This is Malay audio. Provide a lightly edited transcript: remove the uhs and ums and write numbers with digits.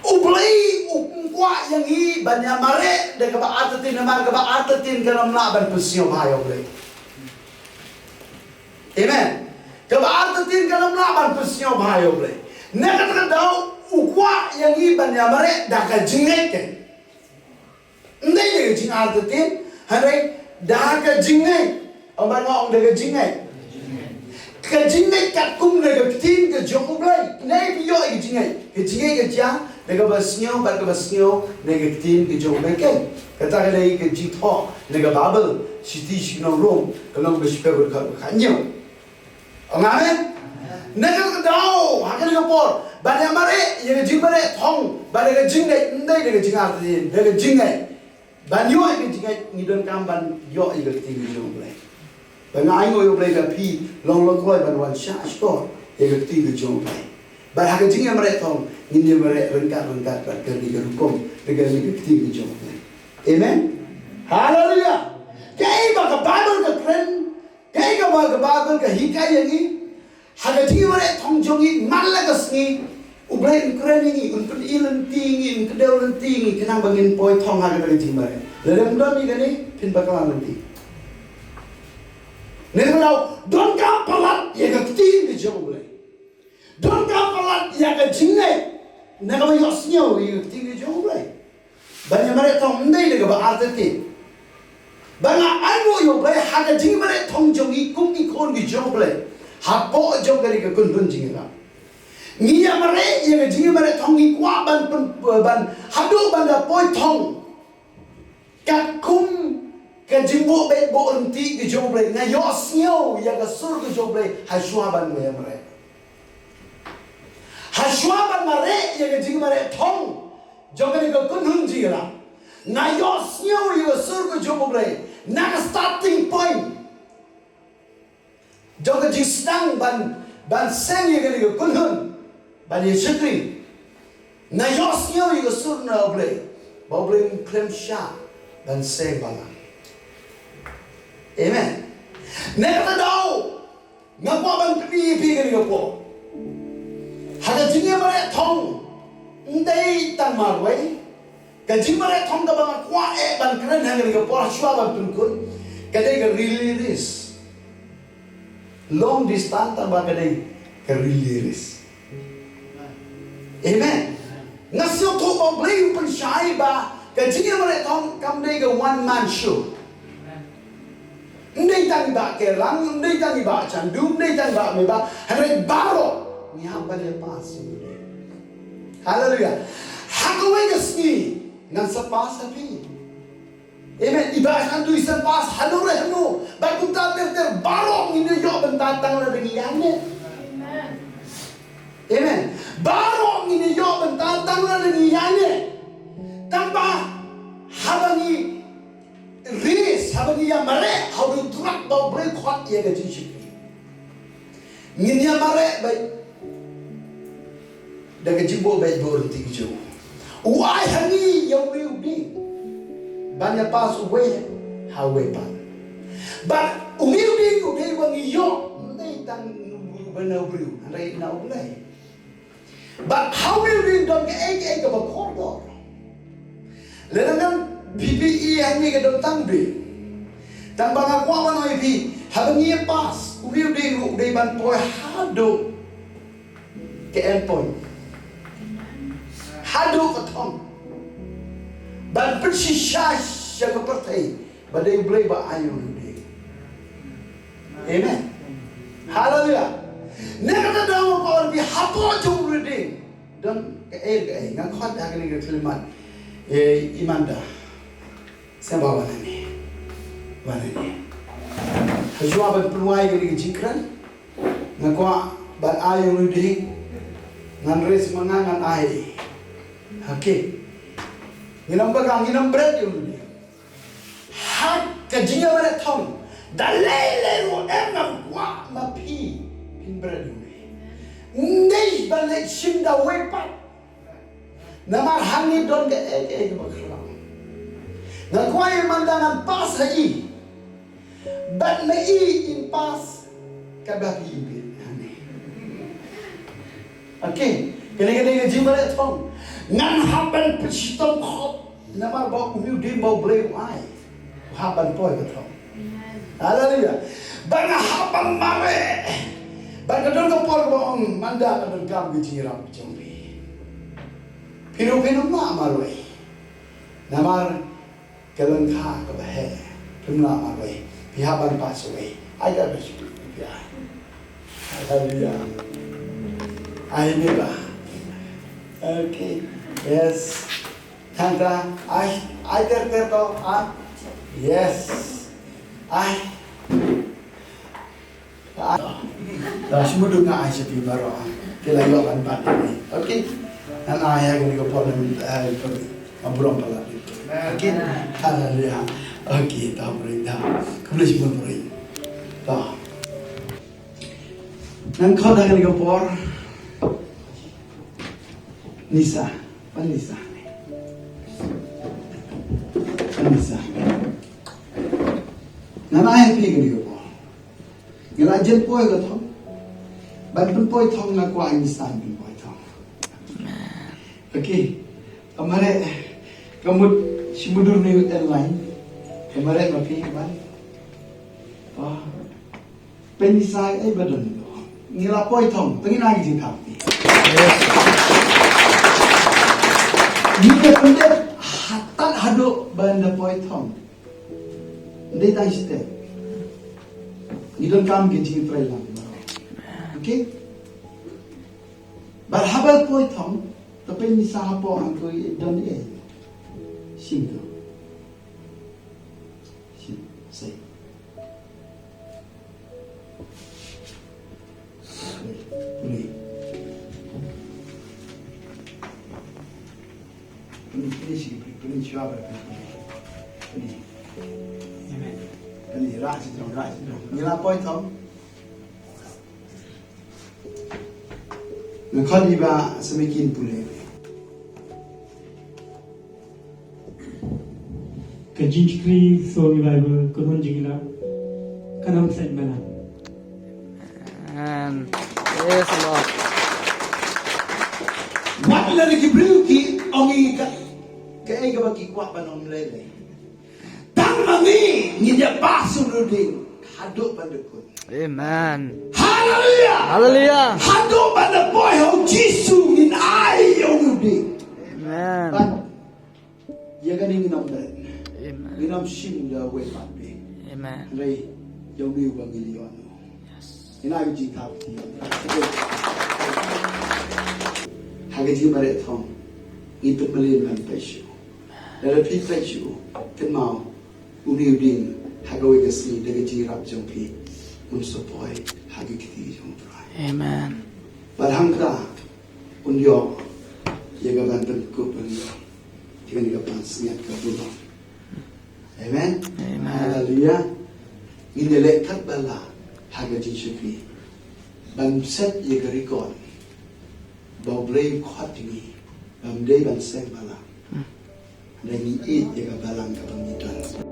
Ublay ukwa yang hi Jingiamareh de kaba artatin namar kaba artatin kanam na ban pusyo bhayo ublay. Amen. Kaba artatin kanam na ban pusyo bhayo ublay. Nekat daw ukwa yang hi Jingiamareh da ka jingai ke. Ndai de jing artatin harai da ka jingai. Ông ngong de ka jingai. Ka jingai kat kum de ka tin ka jong ublay. Nei bi yo ki jingai ka ja nega basnyo bar ka basnyo nega tin ke jong beken kata ka lei ke jitho nega babel siti shino rom kalong bespe ber ka khanyo amen nega dao hakan ka por Jingiamareh ye Jingiamareh thong ba nega jingai ndai nega jinga tin nega jingai ban yo ke jingai ngidon kam ban yo ke tin ke jong blai ba ngai ngo yo blai ka pi long koi ban wan sha store ye ke tin ke jong blai ba ha ke Jingiamareh thong Jingiamareh rengkat pergi ke hukum dengan ketiga jom. Amen. Haleluya. Kaya ba ka Bible ka kren, kaya ba ka Bible ka hikayat ni, haga Jingiamareh thong jongi malagas ni, ublay kren ni, unpun ilan tingi, unkedaw lan tingi, kenang bangin poi thong haga ka Jingiamareh. Lerem dom ni gani pin bakalan nanti. Nengalau don ka palat ye ka ketiga jom ublay. Don ka palat ye ka jingai. Nagawa yosnyo yung tinggi jong ublay. Jingiamareh thong ndai de ba artati. Banga ano yung ublay haga Jingiamareh thong jong ikum ikon gi jong ublay. Hapo jong kali ka kun Jingialap. Jingiamareh yung Jingiamareh thong ikwa ban hadu banda poi thong. Kakum ka jimbo be bo unti gi jong ublay nga yosnyo yung sur gi jong ublay haswa ban Jingiamareh. Haswa Jingiamareh yang Jingiamareh thong jangan ikut kunhun Jingialap ngayosnya yang surga jomoblay nak starting point jangan jisnang ban seng yang ikut kunhun ban yesukri ngayosnya yang surga oblay oblay klem sha ban seng bala. Amen. Nak tahu ngapa ban pi kan ngapo haga Jingiamareh thong ndai tan marwai ka Jingiamareh thong ka bang kwa ban kren hang ni ka por shwa ban tunkun ka dei ka release long distance tan ba ka dei ka release. Amen. Ngasyo to ba blay upon shai ba ka Jingiamareh thong kam dei ka one man show. Ndai tan ba Kerlang, ndai tan ba Chandu, ndai tan ba me ba hare baro yang banyak pas. Haleluya. Hakawai kesni ngan sepas api. Amen. Ibarat tu isan pas halure hanu. Baik kita ter barong ini yo bentatang la dengan yangne. Amen. Barong ini yo bentatang la dengan yangne. Tanpa habangi ris habangi Jingiamareh hau drak bau break hot ya ke jinshi. Jingiamareh baik daga jimbo baik berhenti jauh. Uai hani yang ubi banyak pas uwe hawe pan. But ubi wangi yo ndai tang bana bru ndai na ulai. But how will we don't get a corridor? Lengan PPE hani ke dong be. Tang bang aku mana ipi habangi pas ubi ban poi hado ke endpoint. Hadu ketong, ban bersisas jaga pertai, badai boleh berayu ni. Amen. Haleluya. Nekata dalam kau lebih hapa jauh ni, dan ngak kau dah kena kelimat, iman dah. Saya bawa ni, mana ni? Hajua ban peluai kena jingkran, ngak kau berayu ni, ngan res mangan air. Okay. Nginam bagang, nginam bread yung ni. Hak ka Jingiamareh thong. Dalele ro emam wa mapi pin bread yung ni. Ndai balik simda wepat. Namar hangi don ke baklang. Ngakwaye mandangan pas haji. Bat mei in pas kabapi ibit. Okay. Kena Jingiamareh thong. ngan haban pesitong khop nama bau umi di bau bleu ai haban poi betul haleluya bang haban mare bang kadon ko por bong manda kadon kam gijiram jombi pinu ma maroi namar Kerlang kha ka bahe pimla maroi pi haban pass away I got a yeah haleluya I never okay yes Tanta I terpeto yes dah semua dengar I sepi baru kita yo kan pat ini okay dan ayah gini ko problem aburam pala okay haleluya okay tahu berita kemudian semua berita tahu nang kau dah gini ko por Nisa Nisa Nana happy gini ko. Ngirajen poi ko thong. Ban pun poi thong na ko ang Nisa pun poi thong. Okay. Kamare kamut simudur ni airline. Kamare mapi ban. Pen Nisa ai badan ko. Ngira poi thong tengin ai jing thap. Ni ke pendek hatan haduk banda poi thong. They die step. You don't come getting pray lang. Okay? But habal po itong, tapay ni sa po ang ko doon eh. Sino? Say. Puli. Puli siya ba? Puli. Ini ras itu. Nila point tau. Nakal iba semikin pule. Kajinchkri so revival kurun Jingialap kanam set bana. And yes Lord. Wat lagi kibriu ki ongi ka ay ka bagi kuat panom lele. Mami nginya pasu ruding haduk pandekun. Amen. Haleluya. Hallelujah. Haduk pada boy ho Jisu ngin ai yo ruding. Amen. Kan ya kan nginam dan. Amen. Nginam sim da we papi. Amen. Rei yo ni wangilion. Yes. Ina bi ji thap ti. Hagaji bare thong. Ipet malin kan peshu. Dara pi peshu. Ken mau Uniudin hagawi kasi daga jirap jompi unsopoy hagi kiti jomprai. Amen. Barhangka unyo yaga bantan ko panyo. Tiga niga pans niat ka bulo. Amen. Amen. Hallelujah. Inele kat bala hagaji shukri. Ban set yaga record. Boblay khotimi. Bam day ban sem bala. Dan ni yaga balang ka pamitan.